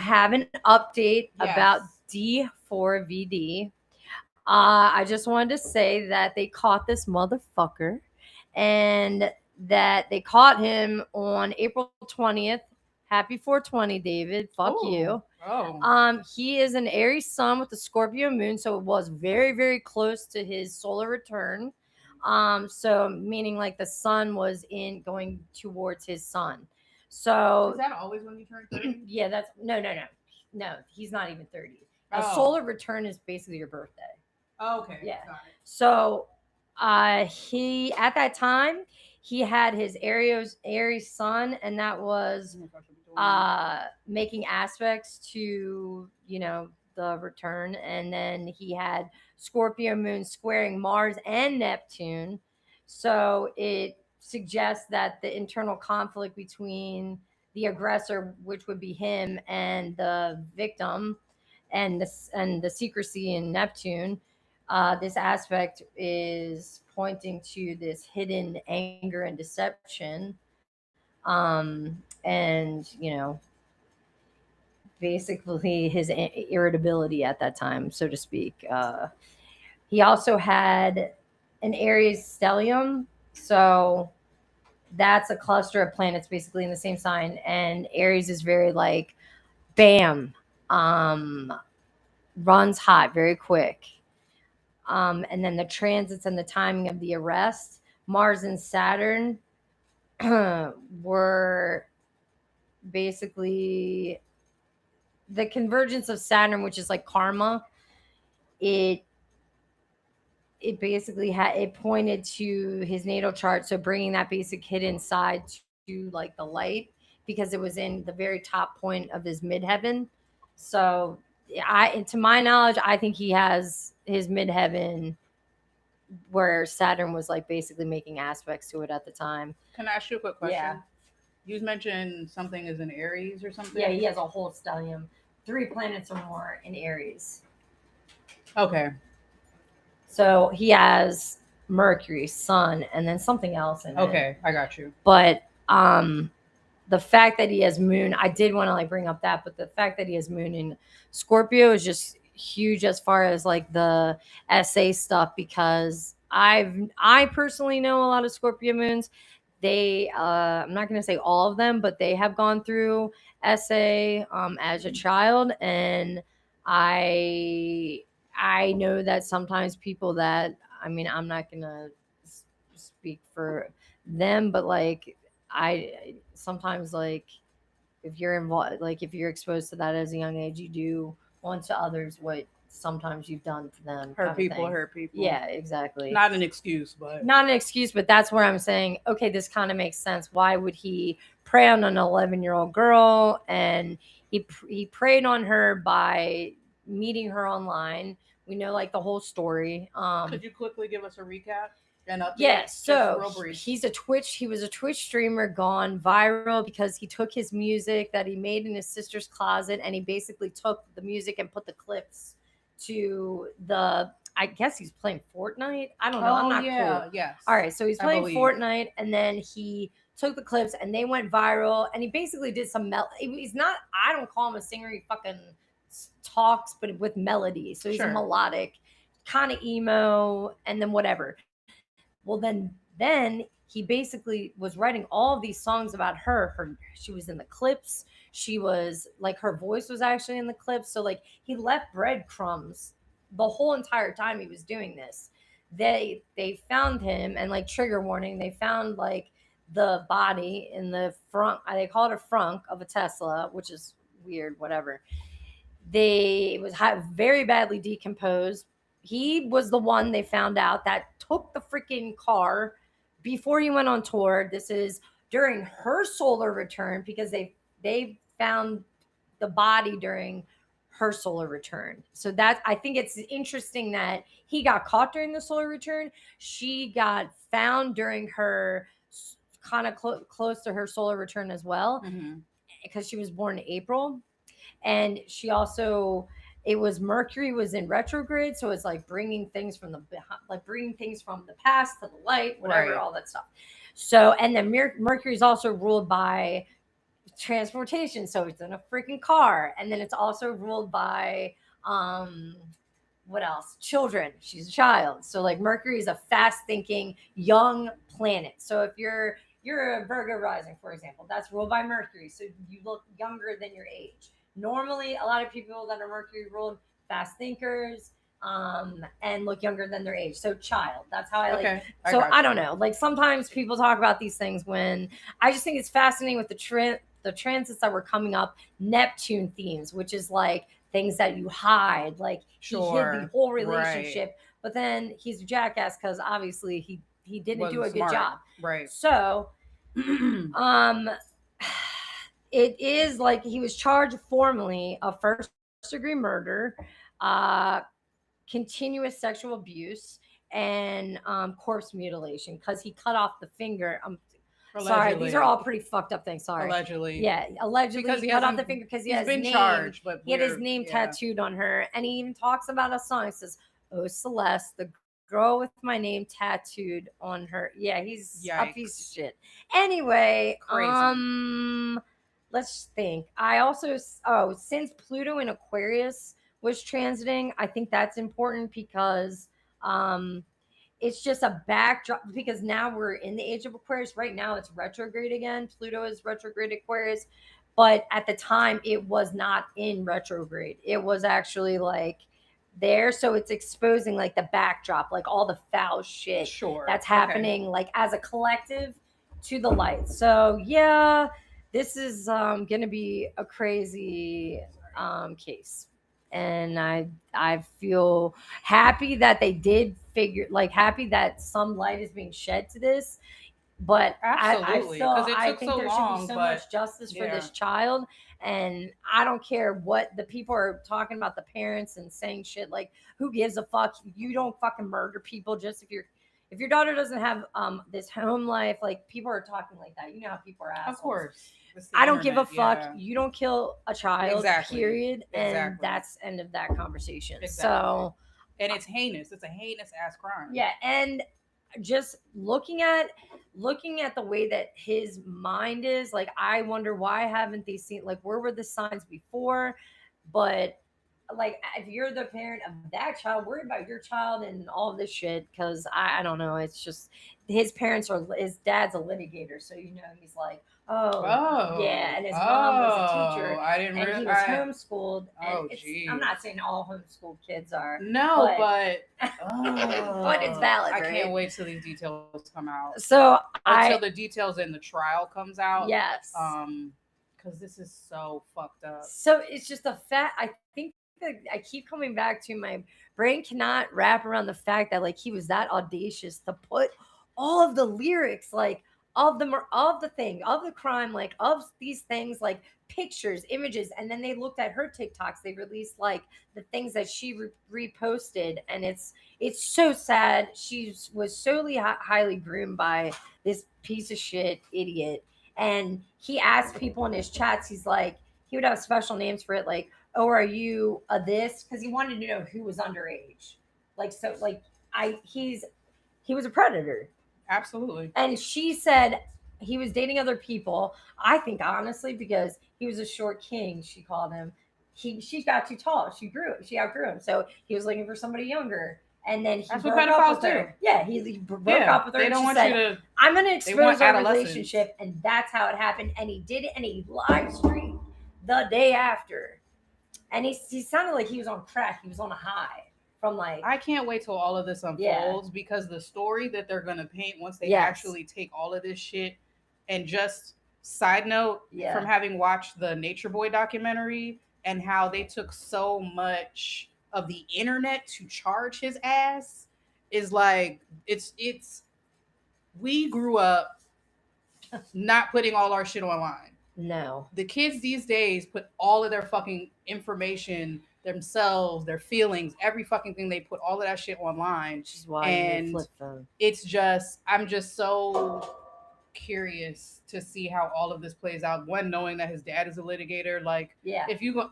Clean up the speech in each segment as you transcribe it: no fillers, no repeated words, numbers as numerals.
have an update about Yes. D4VD. I just wanted to say that they caught this motherfucker and that they caught him on April 20th. Happy 420, David. Fuck you. Oh. Oh. He is an Aries sun with the Scorpio moon, so it was very, very close to his solar return. So meaning like the sun was in going towards his sun. Is So that always when you turn 30? yeah, that's no. He's not even 30. A Oh. solar return is basically your birthday. Okay. Yeah. Got it. So he at that time he had his Aries sun, and that was Oh my gosh, I'm doing making aspects to the return, and then he had Scorpio moon squaring Mars and Neptune. So it suggests that the internal conflict between the aggressor, which would be him, and the victim, and the secrecy in Neptune. This aspect is pointing to this hidden anger and deception, and basically his irritability at that time, so to speak. He also had an Aries stellium, so that's a cluster of planets basically in the same sign, and Aries is very like bam, um, runs hot very quick. And then the transits and the timing of the arrest. Mars and Saturn were basically the convergence of Saturn, which is like karma. It it basically had it pointed to his natal chart, so bringing that basic hidden side to like the light, because it was in the very top point of his midheaven. So to my knowledge, I think he has his midheaven where Saturn was like basically making aspects to it at the time. Can I ask you a quick Yeah. question? You mentioned something is in Aries or Yeah, something. he has a whole stellium, 3 planets or more in Aries. Okay. So he has Mercury, Sun, and then something else in it. Okay, I got you. But the fact that he has Moon, I did want to like bring up that, but the fact that he has Moon in Scorpio is just huge as far as like the SA stuff, because I personally know a lot of Scorpio moons. They I'm not going to say all of them, but they have gone through SA as a child, and I I know that sometimes people that, I mean, I'm not going to speak for them, but like I sometimes, like, if you're involved, like if you're exposed to that as a young age, you do onto others what sometimes you've done to them, Hurt kind of people, thing. hurt people. Yeah, exactly. Not an excuse, but Not an excuse, but that's where I'm saying, okay, this kind of makes sense. Why would he prey on an 11-year-old girl? And he preyed on her by meeting her online. We know like the whole story. could you quickly give us a recap and Yeah, update? Just so real brief. he was a Twitch streamer gone viral because he took his music that he made in his sister's closet, and he basically took the music and put the clips to the, I guess he's playing Fortnite. I don't know. I'm Oh not cool. yeah, yes. All right, so he's I playing believe. Fortnite, and then he took the clips and they went viral, and he basically did some he's not, I don't call him a singer, he fucking talks but with melody. So he's a Sure. melodic kind of emo, and then whatever. Well, then he basically was writing all of these songs about her. She was in the clips. She was like, her voice was actually in the clips. So like he left breadcrumbs the whole entire time he was doing this. They found him, and like, trigger warning, they found like the body in the front, they call it a frunk of a Tesla, which is weird, whatever. It was very badly decomposed. He was the one they found out that took the freaking car before he went on tour. This is during her solar return, because they found the body during her solar return. So that, I think it's interesting that he got caught during the solar return. She got found during her kind of close to her solar return as well, Mm-hmm. because she was born in April. And she also, it was Mercury was in retrograde, so it's like bringing things from like bringing things from the past to the light, whatever, Right. all that stuff. So, and then Mercury is also ruled by transportation, so it's in a freaking car. And then it's also ruled by what else? Children. She's a child. So like Mercury is a fast thinking young planet. So if you're a Virgo rising, for example, that's ruled by Mercury. So you look younger than your age. Normally, a lot of people that are Mercury ruled fast thinkers, and look younger than their age. So child. That's how I like. Okay. So got I you. don't know. Like sometimes people talk about these things when I just think it's fascinating with the transits that were coming up, Neptune themes, which is like things that you hide. Like he hid the Sure. whole Right. relationship, but then he's a jackass because obviously he didn't do a Wasn't good smart. job. Right. So it is like he was charged formally of first degree murder, uh continuous sexual abuse, and corpse mutilation because he cut off the finger. Sorry, these are all pretty fucked up things. Sorry. Allegedly. Yeah, allegedly Because he he cut off the hasn't- finger because he He's has been name. charged, but He had his we're- name yeah. tattooed on her, and he even talks about a song. It says, "Oh Celeste, the girl with my name tattooed on her." Yeah, he's a piece of Yikes. shit. Anyway, Crazy. let's think. I also since Pluto in Aquarius was transiting, I think that's important because it's just a backdrop because now we're in the age of Aquarius. Right now it's retrograde again. Pluto is retrograde Aquarius, but at the time it was not in retrograde. It was actually like there, so it's exposing like the backdrop, like all the foul shit Sure. that's Okay. happening like as a collective to the light. So yeah, this is gonna be a crazy case. And I feel happy that they did figure like happy that some light is being shed to this. But Absolutely, 'cause it I took think so there should long, be so but- much justice for yeah. this child. And I don't care what the people are talking about the parents and saying shit like, who gives a fuck? You don't fucking murder people just if your daughter doesn't have this home life. Like people are talking like that. You know how people are assholes. Of course. It's the I don't give a internet, fuck. yeah. You don't kill a child, Exactly. period. And Exactly. that's end of that conversation. Exactly. So And it's heinous. It's a heinous ass crime. yeah, and just looking at the way that his mind is, like I wonder why haven't they seen like where were the signs before? But like if you're the parent of that child, worry about your child and all this shit because I don't know. It's just his dad's a litigator, so you know he's like, oh yeah, and his mom was a teacher. I didn't And he was realize. homeschooled. Oh, And geez. I'm not saying all homeschooled kids are. No, but But it's valid, I right? can't wait till these details come out. So Until the details in the trial comes out. yes. Because this is so fucked up. So it's just a fact. I think that I keep coming back to my brain cannot wrap around the fact that like he was that audacious to put all of the lyrics like of the crime, like of these things, like pictures, images, and then they looked at her TikToks. They released like the things that she reposted, and it's so sad. She was solely highly groomed by this piece of shit idiot, and he asked people in his chats. He's like, he would have special names for it, like, "Oh, are you a this?" Because he wanted to know who was underage. Like, so, like, he was a predator. Absolutely. And she said he was dating other people. I think honestly, because he was a short king, she called him. She got too tall. She outgrew him. So he was looking for somebody younger. And then he That's what broke up pedophiles with her. do. Yeah, he broke up with her. They and don't she want said, you to. I'm going to want expose our adolescence. relationship, and that's how it happened. And he did it, and he live streamed the day after. And he sounded like he was on crack. He was on a high from like. I can't wait till all of this unfolds because the story that they're gonna paint once they actually take all of this shit and just side note from having watched the Nature Boy documentary and how they took so much of the internet to charge his ass is like it's we grew up not putting all our shit online. No. The kids these days put all of their fucking information, themselves, their feelings, every fucking thing, they put all of that shit online. Which is why and flip phone. It's just, I'm just so curious to see how all of this plays out. One, knowing that his dad is a litigator, like, if you go,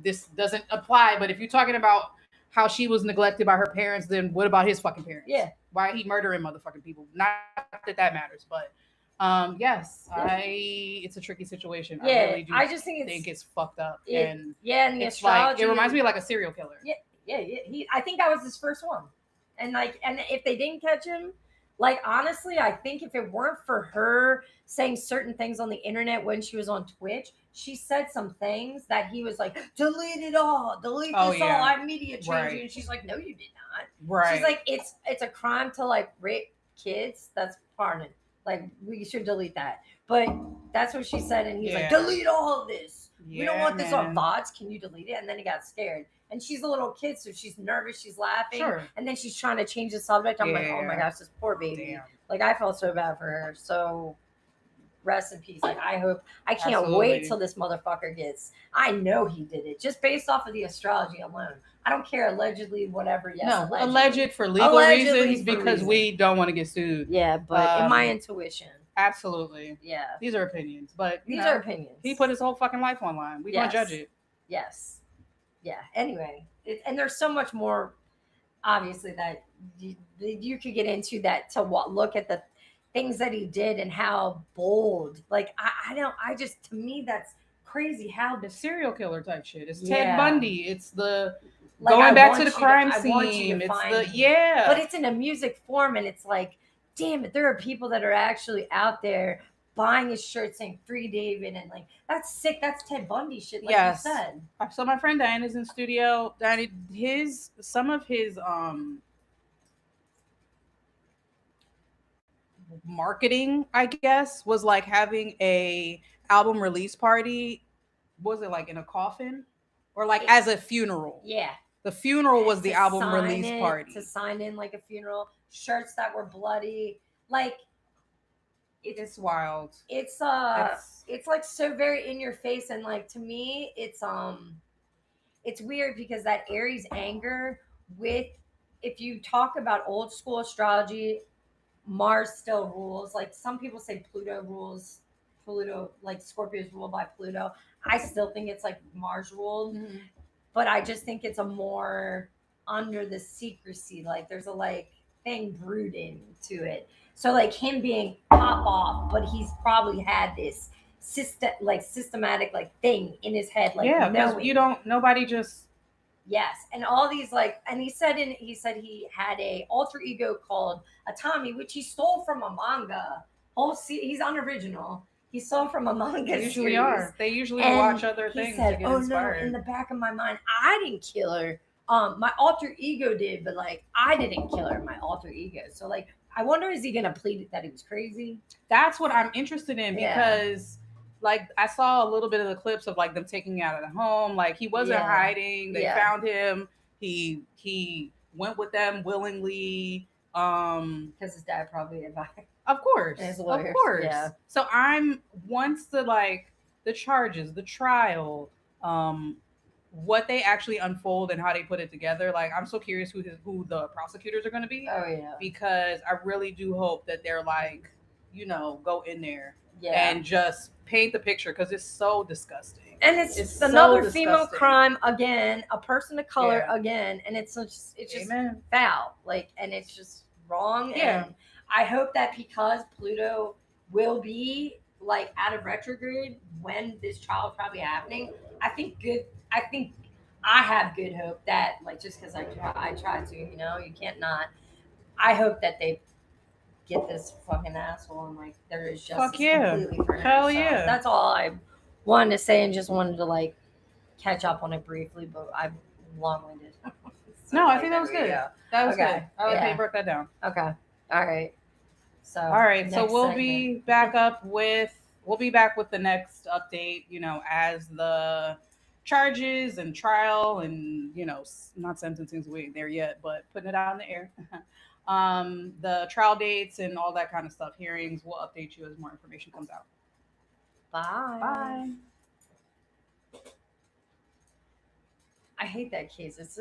this doesn't apply, but if you're talking about how she was neglected by her parents, then what about his fucking parents? Yeah. Why he murdering motherfucking people? Not that matters, but Yes, it's a tricky situation. Yeah, I really do. I just think it's fucked up, and the it's astrology. Like, it reminds me of like a serial killer. Yeah. I think that was his first one, and if they didn't catch him, like honestly, I think if it weren't for her saying certain things on the internet when she was on Twitch, she said some things that he was like, delete it all, delete this all. I'm media changing, and she's like, no, you did not. Right. She's like, it's a crime to like rape kids. That's pardon. Like we should delete that. But that's what she said, and he's like, delete all of this. We don't want this on VODs. Can you delete it? And then he got scared. And she's a little kid, so she's nervous. She's laughing. Sure. And then she's trying to change the subject. I'm like, oh my gosh, this poor baby. Damn. Like, I felt so bad for her. So, rest in peace. Like, I can't wait till this motherfucker gets. I know he did it just based off of the astrology alone. I don't care, allegedly, whatever. Yes, no, alleged for legal reasons because we don't want to get sued. Yeah, but in my intuition. Absolutely. Yeah. These are opinions. But these are opinions. He put his whole fucking life online. We don't judge it. Yes. Yeah. Anyway, and there's so much more, obviously, that you could get into that to look at the things that he did and how bold. Like, to me, that's crazy how the serial killer type shit. It's Ted Bundy. It's the going back to the crime scene. It's but it's in a music form, and it's like, damn it, there are people that are actually out there buying his shirt saying "Free David," and like, that's sick. That's Ted Bundy shit, like you said. So my friend Diana's in studio. Diana, some of his marketing, I guess, was like having a album release party. Was it like in a coffin, or like as a funeral? Yeah. The funeral was the album release party. To sign in like a funeral, shirts that were bloody, like. It's wild. It's like so very in your face, and like to me, it's weird because that Aries anger with, if you talk about old school astrology, Mars still rules. Like some people say Pluto rules. Pluto, like Scorpio is ruled by Pluto. I still think it's like Mars ruled, but I just think it's a more under the secrecy. Like there's a like thing brooding to it. So like him being pop off, but he's probably had this systematic like thing in his head. Like because nobody just. Yes, and all these like, and he said he had a alter ego called Atami, which he stole from a manga. He's unoriginal. He stole from a manga. They usually are. They usually watch other things to get inspired. No, in the back of my mind, I didn't kill her. My alter ego did, but like I didn't kill her. My alter ego. So like, I wonder, is he gonna plead that he was crazy? That's what I'm interested in because, like, I saw a little bit of the clips of like them taking him out of the home. Like he wasn't hiding. They found him. He went with them willingly. Because his dad probably advised. Of course, and his lawyers. Of course. Yeah. So once the charges, the trial, what they actually unfold and how they put it together. Like, I'm so curious who the prosecutors are going to be. Oh yeah. Because I really do hope that they're like, go in there and just paint the picture because it's so disgusting. And it's another female crime again, a person of color again, and it's just foul. Like, and it's just wrong. Yeah. And I hope that because Pluto will be like out of retrograde when this trial is probably happening, I think I have good hope that, like, just because I try to, you can't not. I hope that they get this fucking asshole and like there is justice completely for him. Hell yeah. That's all I wanted to say, and just wanted to like catch up on it briefly, but I'm long-winded. No, I think that was good. That was good. I like how you broke that down. Okay. All right. So we'll be back with the next update, as the charges and trial and, not sentencing's waiting there yet, but putting it out in the air. The trial dates and all that kind of stuff, hearings, we'll update you as more information comes out. Bye. I hate that case. It's